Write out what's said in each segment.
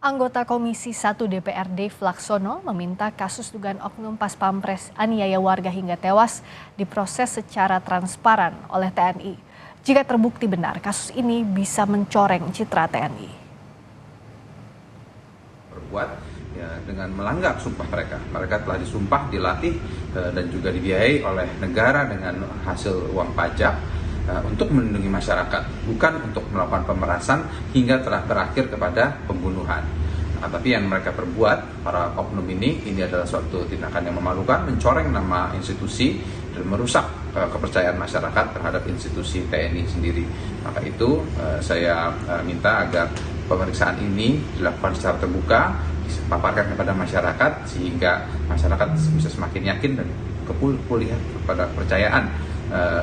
Anggota Komisi 1 DPRD Flaksono meminta kasus dugaan oknum Pas Pampres aniaya warga hingga tewas diproses secara transparan oleh TNI. Jika terbukti benar, kasus ini bisa mencoreng citra TNI. Berbuat dengan melanggar sumpah mereka. Mereka telah disumpah, dilatih, dan juga dibiayai oleh negara dengan hasil uang pajak untuk melindungi masyarakat, bukan untuk melakukan pemerasan hingga terakhir kepada pembunuhan. Tapi yang mereka perbuat, para oknum ini adalah suatu tindakan yang memalukan, mencoreng nama institusi dan merusak kepercayaan masyarakat terhadap institusi TNI sendiri. Maka itu saya minta agar pemeriksaan ini dilakukan secara terbuka, dipaparkan kepada masyarakat sehingga masyarakat bisa semakin yakin dan pulih kepada kepercayaan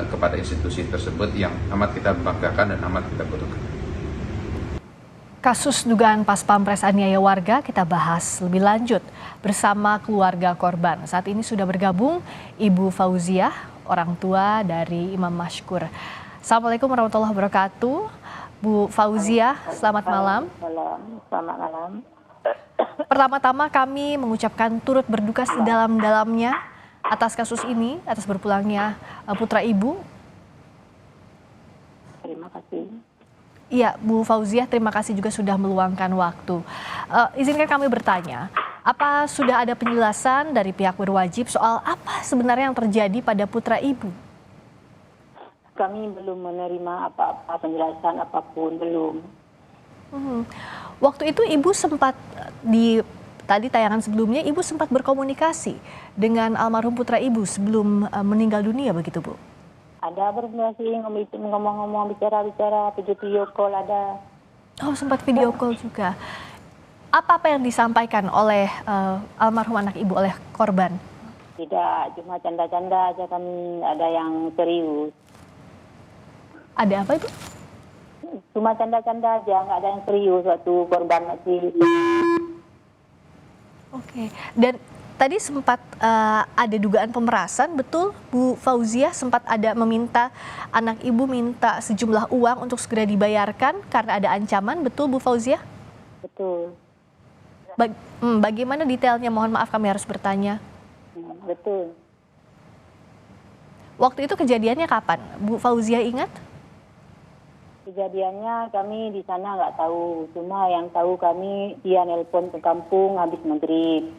kepada institusi tersebut yang amat kita banggakan dan amat kita butuhkan. Kasus dugaan Pas Pampres aniaya warga kita bahas lebih lanjut bersama keluarga korban. Saat ini sudah bergabung Ibu Fauziah, orang tua dari Imam Mashkur. Assalamualaikum warahmatullahi wabarakatuh. Bu Fauziah, selamat malam. Selamat malam. Pertama-tama kami mengucapkan turut berduka sedalam-dalamnya atas kasus ini, atas berpulangnya putra Ibu. Terima kasih. Iya, Bu Fauziah, terima kasih juga sudah meluangkan waktu. Izinkan kami bertanya, apa sudah ada penjelasan dari pihak berwajib soal apa sebenarnya yang terjadi pada putra Ibu? Kami belum menerima apa-apa penjelasan apapun, belum. Waktu itu Ibu sempat tadi tayangan sebelumnya Ibu sempat berkomunikasi dengan almarhum putra Ibu sebelum meninggal dunia, begitu Bu? Ada berkomunikasi, ngomong-ngomong, bicara-bicara, video call ada. Oh, sempat video call juga. Apa yang disampaikan oleh almarhum anak Ibu, oleh korban? Tidak, cuma canda-canda aja, kami ada yang serius. Ada apa itu? Cuma canda-canda aja, nggak ada yang serius waktu korban masih. Oke, dan tadi sempat ada dugaan pemerasan, betul Bu Fauziah? Sempat ada meminta, anak Ibu minta sejumlah uang untuk segera dibayarkan karena ada ancaman, betul Bu Fauziah? Betul. Bagaimana detailnya? Mohon maaf kami harus bertanya. Betul. Waktu itu kejadiannya kapan? Bu Fauziah ingat? Kejadiannya kami di sana nggak tahu, cuma yang tahu kami dia nelpon ke kampung habis maghrib.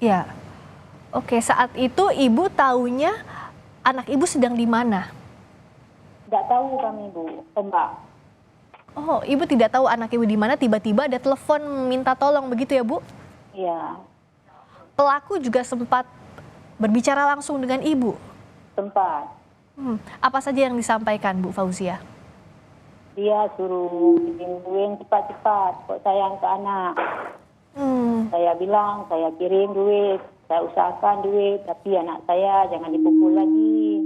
Ya, oke. Saat itu Ibu taunya anak Ibu sedang di mana? Nggak tahu kami, Bu, Mbak. Oh, Ibu tidak tahu anak Ibu di mana, tiba-tiba ada telepon minta tolong, begitu ya Bu? Iya. Pelaku juga sempat berbicara langsung dengan Ibu? Tempat. Apa saja yang disampaikan Bu Fauziah? Dia suruh kirim duit cepat-cepat, kok sayang ke anak. Saya bilang, saya kirim duit, saya usahakan duit, tapi anak saya jangan dipukul lagi.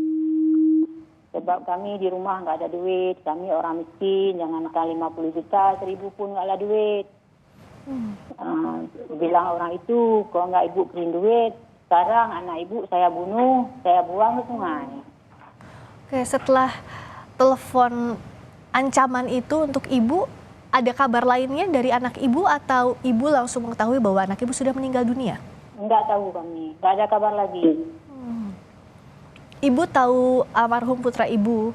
Sebab kami di rumah nggak ada duit, kami orang miskin, jangankan 50 juta, 1.000 pun nggak ada duit. Bilang orang itu, kalau nggak ibu kirim duit, sekarang anak ibu saya bunuh, saya buang ke sungai. Oke, setelah telepon ancaman itu untuk Ibu, ada kabar lainnya dari anak Ibu atau Ibu langsung mengetahui bahwa anak Ibu sudah meninggal dunia? Enggak tahu kami, nggak ada kabar lagi. Ibu tahu almarhum putra Ibu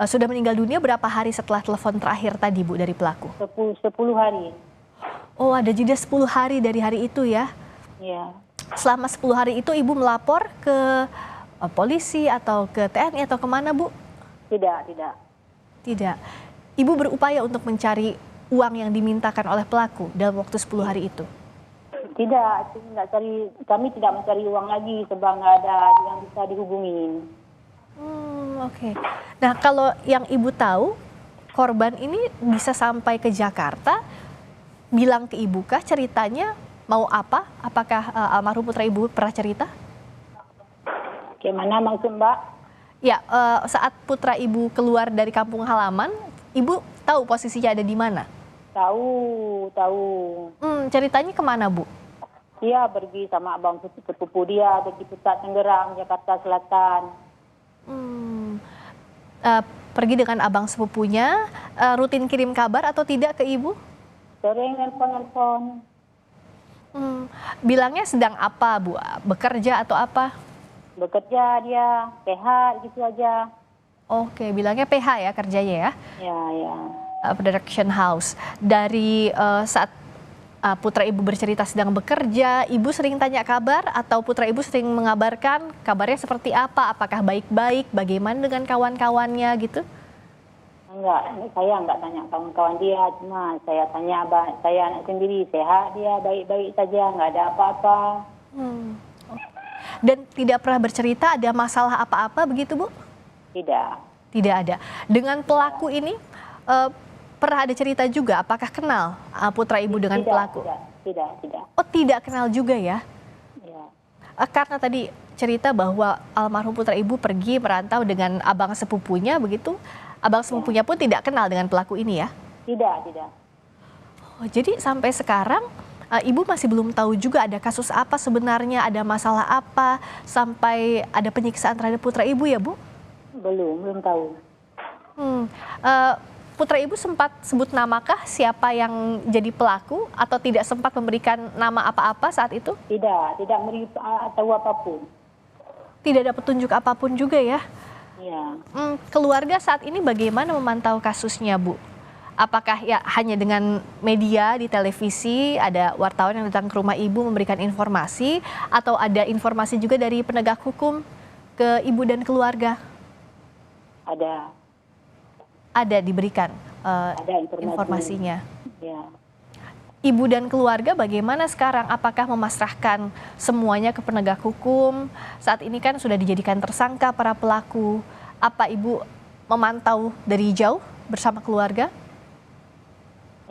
sudah meninggal dunia berapa hari setelah telepon terakhir tadi Bu dari pelaku? 10 hari. Oh, ada jeda 10 hari dari hari itu ya? Iya. Selama 10 hari itu Ibu melapor ke polisi atau ke TNI atau kemana Bu? Tidak. Tidak. Ibu berupaya untuk mencari uang yang dimintakan oleh pelaku dalam waktu 10 hari itu? Tidak, kami tidak mencari uang lagi sebab nggak ada yang bisa dihubungin. Oke. Nah, kalau yang Ibu tahu, korban ini bisa sampai ke Jakarta, bilang ke Ibu kah ceritanya mau apa? Apakah almarhum putra Ibu pernah cerita? Gimana maksud Mbak? Ya, saat putra Ibu keluar dari kampung halaman, Ibu tahu posisinya ada di mana? Tahu. Ceritanya kemana Bu? Dia pergi sama abang sepupu dia di Pusat Tangerang, Jakarta Selatan. Pergi dengan abang sepupunya, rutin kirim kabar atau tidak ke Ibu? Sering nelpon. Hmm, bilangnya sedang apa, Bu? Bekerja atau apa? Bekerja dia, sehat gitu aja. Oke, bilangnya PH ya kerjanya ya, Ya, ya. production house. Dari saat putra ibu bercerita sedang bekerja, ibu sering tanya kabar atau putra ibu sering mengabarkan kabarnya seperti apa? Apakah baik-baik? Bagaimana dengan kawan-kawannya gitu? Enggak, saya enggak tanya kawan-kawan dia, cuma saya tanya saya anak sendiri, sehat dia, baik-baik saja, enggak ada apa-apa. Hmm. Dan tidak pernah bercerita ada masalah apa-apa begitu, Bu? Tidak. Tidak ada. Dengan pelaku ini pernah ada cerita juga, apakah kenal putra ibu dengan Tidak, pelaku? tidak. Oh, tidak kenal juga ya? Ya. Karena tadi cerita bahwa almarhum putra ibu pergi merantau dengan abang sepupunya begitu. Abang sepupunya pun tidak kenal dengan pelaku ini ya? Tidak. Oh, jadi sampai sekarang ibu masih belum tahu juga ada kasus apa sebenarnya, ada masalah apa sampai ada penyiksaan terhadap putra ibu ya, Bu? Belum tahu. Putra ibu sempat sebut namakah siapa yang jadi pelaku atau tidak sempat memberikan nama apa-apa saat itu? Tidak beri tahu apapun. Tidak ada petunjuk apapun juga ya? Ya. Keluarga saat ini bagaimana memantau kasusnya, Bu? Apakah ya hanya dengan media di televisi, ada wartawan yang datang ke rumah ibu memberikan informasi, atau ada informasi juga dari penegak hukum ke ibu dan keluarga? Ada diberikan Ada informasinya. Ya. Ibu dan keluarga bagaimana sekarang? Apakah memasrahkan semuanya ke penegak hukum? Saat ini kan sudah dijadikan tersangka para pelaku. Apa ibu memantau dari jauh bersama keluarga?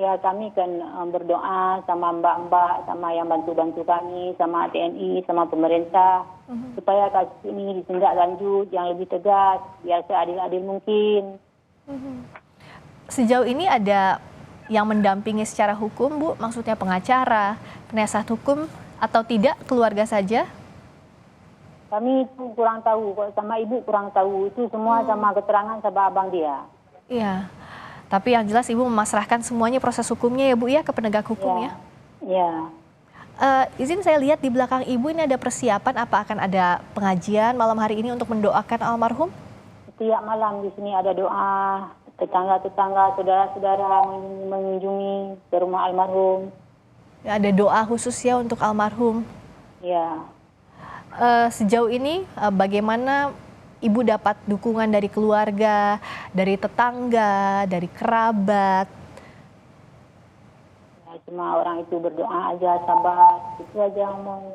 Ya, kami kan berdoa sama mbak-mbak, sama yang bantu-bantu kami, sama TNI, sama pemerintah, supaya kasus ini ditindaklanjut yang lebih tegas, biar seadil-adil mungkin. Sejauh ini ada yang mendampingi secara hukum, Bu? Maksudnya pengacara, penasihat hukum, atau tidak keluarga saja? Kami itu kurang tahu, kok sama ibu kurang tahu. Itu semua sama keterangan sama abang dia. Iya, tapi yang jelas ibu memasrahkan semuanya proses hukumnya ya, Bu, ya, ke penegak hukum ya? Ya. Izin saya lihat di belakang ibu ini ada persiapan, apa akan ada pengajian malam hari ini untuk mendoakan almarhum? Setiap malam di sini ada doa, tetangga-tetangga, saudara-saudara mengunjungi ke rumah almarhum. Ya, ada doa khusus ya untuk almarhum. Ya. Sejauh ini bagaimana ibu dapat dukungan dari keluarga, dari tetangga, dari kerabat? Ya, cuma orang itu berdoa aja, sabar, itu aja ngomong.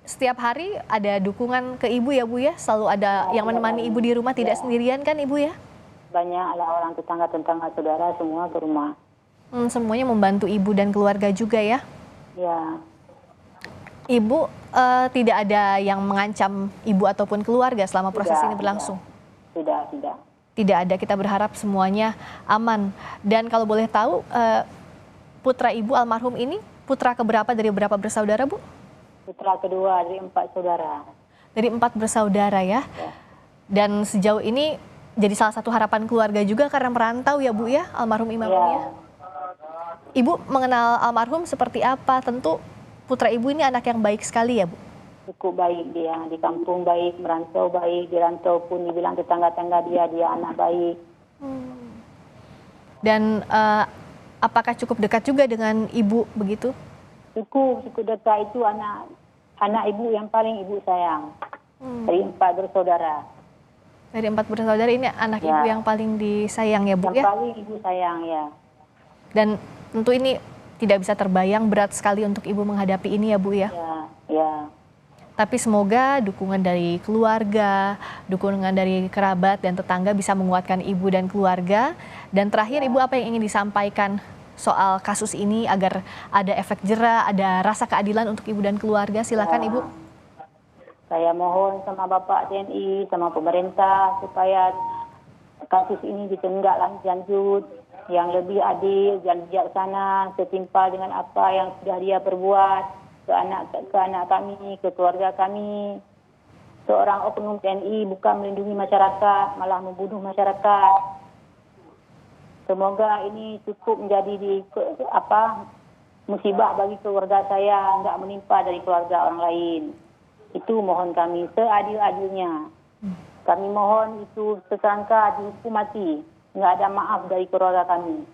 Setiap hari ada dukungan ke ibu ya, Bu ya? Selalu ada yang menemani ibu di rumah, tidak sendirian kan ibu ya? Banyak lah orang tetangga-tetangga saudara semua ke rumah. Semuanya membantu ibu dan keluarga juga ya? Ya. Ibu tidak ada yang mengancam ibu ataupun keluarga selama proses ini berlangsung? Tidak. Tidak ada, kita berharap semuanya aman. Dan kalau boleh tahu, putra ibu almarhum ini putra keberapa dari berapa bersaudara, Bu? Putra kedua dari 4 saudara. Dari 4 bersaudara ya? Ya. Dan sejauh ini jadi salah satu harapan keluarga juga karena merantau ya, Bu ya, almarhum Imam ini ya? Ibu mengenal almarhum seperti apa? Tentu putra ibu ini anak yang baik sekali ya, Bu? Cukup baik dia, di kampung baik, merantau baik, di rantau pun dibilang tetangga-tangga dia anak baik. Dan apakah cukup dekat juga dengan ibu begitu? Cukup dekat, itu anak ibu yang paling ibu sayang. Dari 4 bersaudara. Dari 4 bersaudara ini anak Ya. ibu yang paling disayang ya, Bu Yang ya? paling ibu sayang ya. Dan tentu ini tidak bisa terbayang, berat sekali untuk ibu menghadapi ini ya, Bu ya? Ya. Tapi semoga dukungan dari keluarga, dukungan dari kerabat dan tetangga bisa menguatkan ibu dan keluarga. Dan terakhir ibu apa yang ingin disampaikan soal kasus ini agar ada efek jera, ada rasa keadilan untuk ibu dan keluarga? Silakan Ibu. Saya mohon sama Bapak TNI, sama pemerintah supaya kasus ini ditindaklanjut yang lebih adil dan bijaksana setimpal dengan apa yang sudah dia perbuat ke anak kami, ke keluarga kami. Seorang oknum TNI bukan melindungi masyarakat, malah membunuh masyarakat. Semoga ini cukup menjadi musibah bagi keluarga saya, nggak menimpa dari keluarga orang lain. Itu mohon kami seadil-adilnya. Kami mohon itu tersangka dihukum mati, nggak ada maaf dari keluarga kami.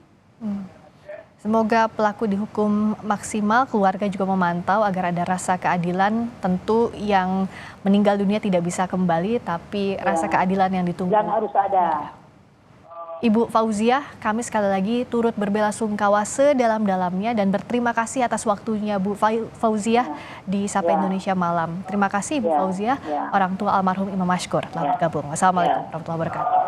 Semoga pelaku dihukum maksimal, keluarga juga memantau agar ada rasa keadilan. Tentu yang meninggal dunia tidak bisa kembali, tapi rasa keadilan yang ditunggu. Dan harus ada. Ibu Fauziah, kami sekali lagi turut berbelasungkawa sedalam-dalamnya dan berterima kasih atas waktunya Bu Fauziah di Sapa Indonesia Malam. Terima kasih Bu Fauziah, orang tua almarhum Imam Mashkur telah bergabung. Wassalamualaikum warahmatullahi wabarakatuh.